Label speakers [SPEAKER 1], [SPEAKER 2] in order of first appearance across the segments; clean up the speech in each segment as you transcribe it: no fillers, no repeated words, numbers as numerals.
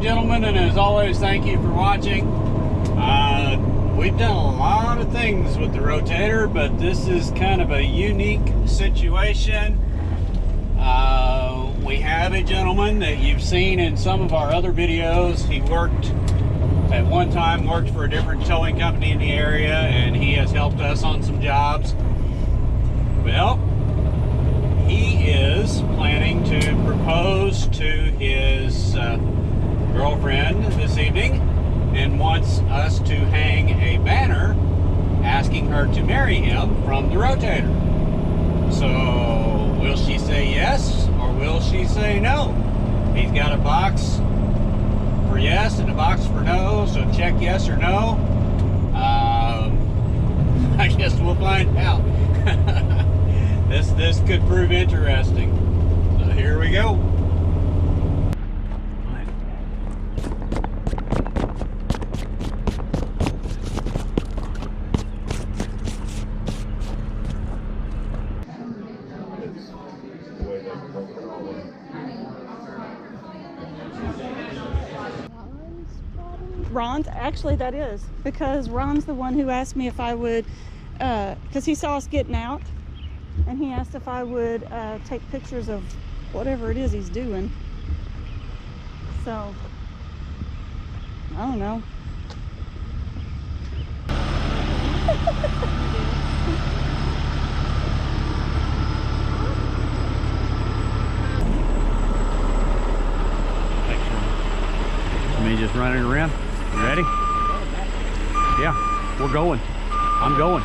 [SPEAKER 1] and gentlemen, and as always, thank you for watching. We've done a lot of things with the Rotator, but this is kind of a unique situation. We have a gentleman that you've seen in some of our other videos. He at one time worked for a different towing company in the area, and he has helped us on some jobs. Well, he is planning to propose to his girlfriend this evening and wants us to hang a banner asking her to marry him from the Rotator. So will she say yes or will she say no? He's got a box for yes and a box for no, so check yes or no. I guess we'll find out. This could prove interesting. So here we go.
[SPEAKER 2] Ron's, actually that is, because Ron's the one who asked me if I would, because he saw us getting out, and he asked if I would take pictures of whatever it is he's doing. So, I don't know.
[SPEAKER 1] Me just running around. You ready? Yeah, we're going. I'm going.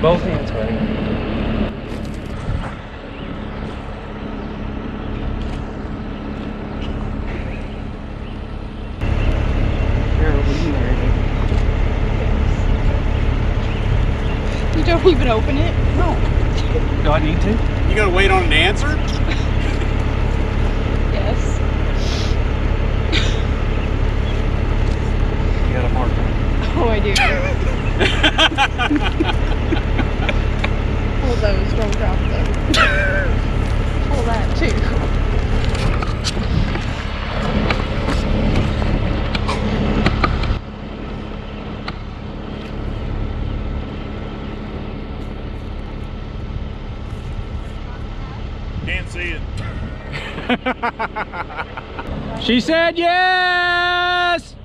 [SPEAKER 3] Both hands, buddy. Carol, will you marry me?
[SPEAKER 2] You don't even open it?
[SPEAKER 3] No. Do I need to?
[SPEAKER 1] You gotta wait on an answer?
[SPEAKER 2] Yes.
[SPEAKER 3] You got a marker.
[SPEAKER 2] Oh, I do. Pull those, don't drop them. Pull that too.
[SPEAKER 1] Can't see it. She said yes!